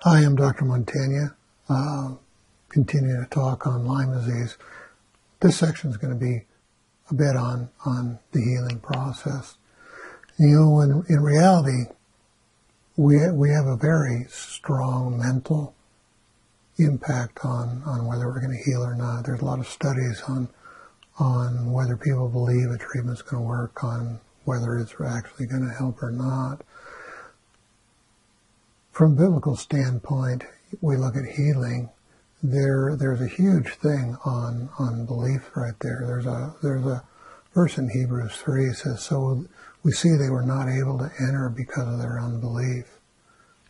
Hi, I'm Dr. Montagna, continuing to talk on Lyme disease. This section is going to be a bit on the healing process. You know, in reality, we have a very strong mental impact on whether we're going to heal or not. There's a lot of studies on whether people believe a treatment's going to work, on whether it's actually going to help or not. From a biblical standpoint, we look at healing. There's a huge thing on belief right there. There's a verse in Hebrews 3 says, "So we see they were not able to enter because of their unbelief."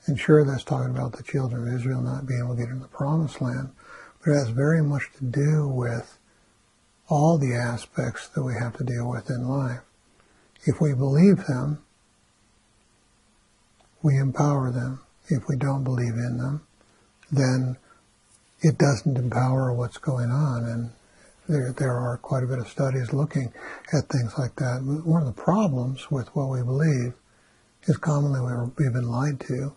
And sure, that's talking about the children of Israel not being able to get into the promised land, but it has very much to do with all the aspects that we have to deal with in life. If we believe them, we empower them. If we don't believe in them, then it doesn't empower what's going on. And there are quite a bit of studies looking at things like that. One of the problems with what we believe is commonly we've been lied to,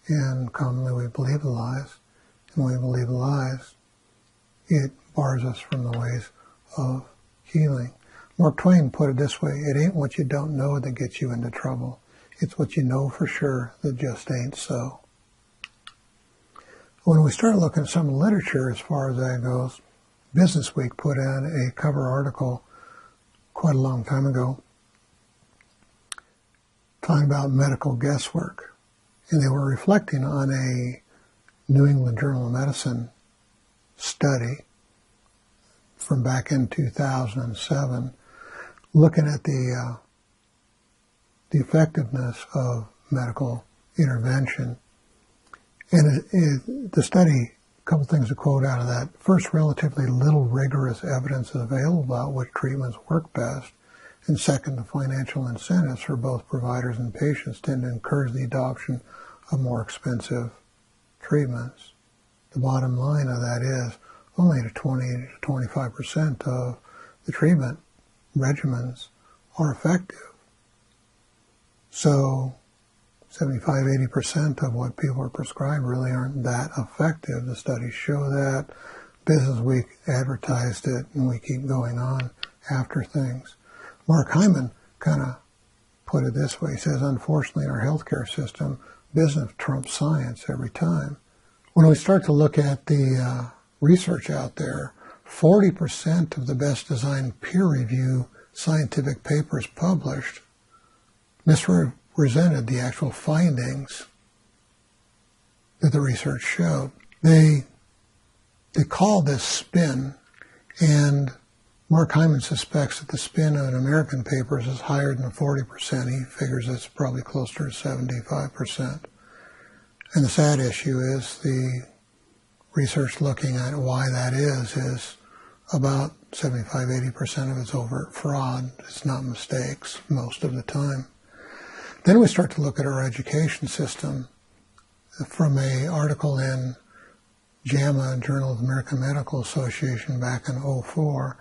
and commonly we believe the lies. And when we believe the lies, it bars us from the ways of healing. Mark Twain put it this way: it ain't what you don't know that gets you into trouble. It's what you know for sure that just ain't so. When we start looking at some literature as far as that goes, Business Week put out a cover article quite a long time ago talking about medical guesswork. And they were reflecting on a New England Journal of Medicine study from back in 2007, looking at the effectiveness of medical intervention. And the study, a couple things to quote out of that. First, relatively little rigorous evidence is available about which treatments work best. And second, the financial incentives for both providers and patients tend to encourage the adoption of more expensive treatments. The bottom line of that is only 20 to 25% of the treatment regimens are effective. So 75-80% of what people are prescribed really aren't that effective. The studies show that. Business Week advertised it, and we keep going on after things. Mark Hyman kind of put it this way. He says, unfortunately, in our healthcare system, business trumps science every time. When we start to look at the research out there, 40% of the best designed peer-review scientific papers published misrepresented the actual findings that the research showed. They call this spin, and Mark Hyman suspects that the spin of an American papers is higher than 40%. He figures it's probably closer to 75%. And the sad issue is the research looking at why that is about 75-80% of it's overt fraud. It's not mistakes most of the time. Then we start to look at our education system. From an article in JAMA, Journal of the American Medical Association, back in 2004,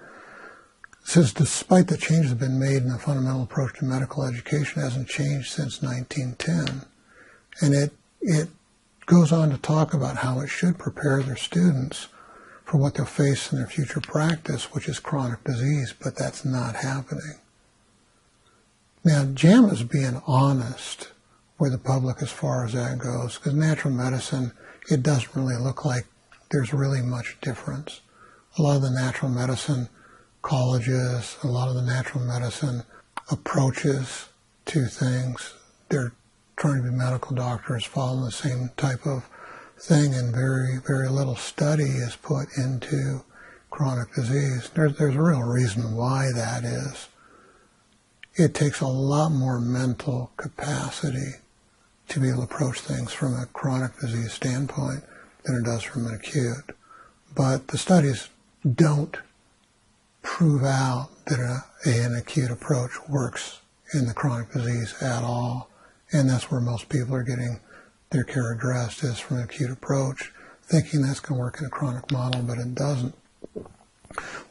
says despite the changes that have been made in the fundamental approach to medical education, it hasn't changed since 1910. And it goes on to talk about how it should prepare their students for what they'll face in their future practice, which is chronic disease, but that's not happening. Now, JAMA's being honest with the public as far as that goes, because natural medicine, it doesn't really look like there's really much difference. A lot of the natural medicine colleges, a lot of the natural medicine approaches to things, they're trying to be medical doctors, following the same type of thing, and very, very little study is put into chronic disease. There's a real reason why that is. It takes a lot more mental capacity to be able to approach things from a chronic disease standpoint than it does from an acute. But the studies don't prove out that an acute approach works in the chronic disease at all. And that's where most people are getting their care addressed, is from an acute approach, thinking that's going to work in a chronic model, but it doesn't.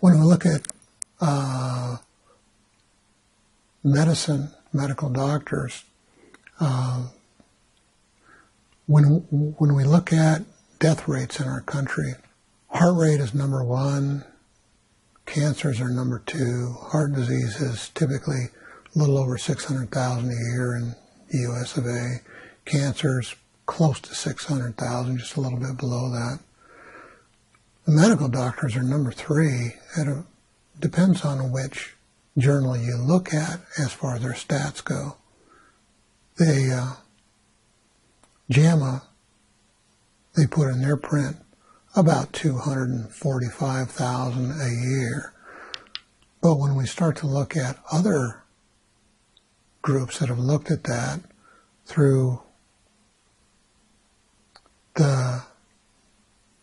When we look at medical doctors, When we look at death rates in our country, heart rate is number one, cancers are number two, heart disease is typically a little over 600,000 a year in the U.S. of A. Cancers close to 600,000, just a little bit below that. The medical doctors are number three. It depends on which journal you look at as far as their stats go. JAMA, they put in their print about 245,000 a year. But when we start to look at other groups that have looked at that through the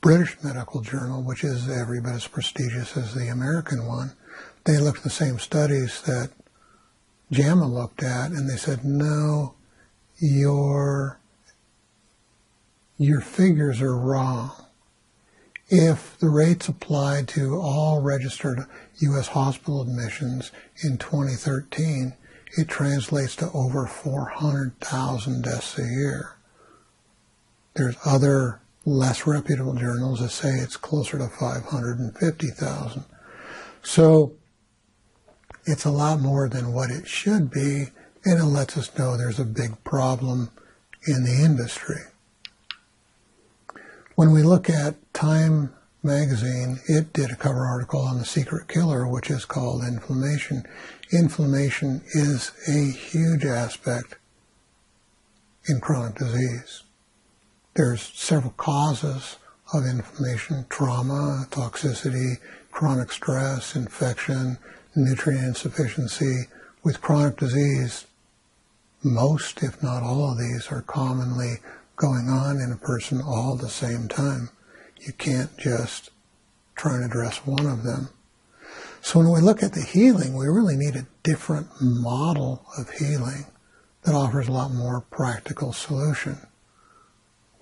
British Medical Journal, which is every bit as prestigious as the American one, they looked at the same studies that JAMA looked at, and they said, no, your figures are wrong. If the rates applied to all registered U.S. hospital admissions in 2013, it translates to over 400,000 deaths a year. There's other less reputable journals that say it's closer to 550,000. So it's a lot more than what it should be, and it lets us know there's a big problem in the industry. When we look at Time magazine, it did a cover article on the secret killer, which is called inflammation. Inflammation is a huge aspect in chronic disease. There's several causes of inflammation: trauma, toxicity, chronic stress, infection, nutrient insufficiency. With chronic disease, most, if not all of these, are commonly going on in a person all at the same time. You can't just try and address one of them. So when we look at the healing, we really need a different model of healing that offers a lot more practical solution.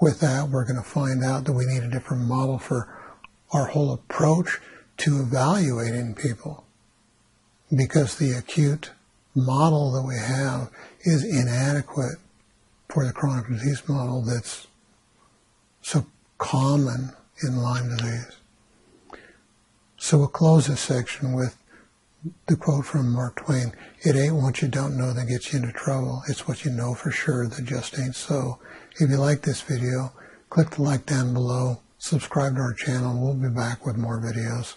With that, we're going to find out that we need a different model for our whole approach to evaluating people, because the acute model that we have is inadequate for the chronic disease model that's so common in Lyme disease. So we'll close this section with the quote from Mark Twain: "It ain't what you don't know that gets you into trouble. It's what you know for sure that just ain't so." If you like this video, click the like down below, subscribe to our channel. We'll be back with more videos.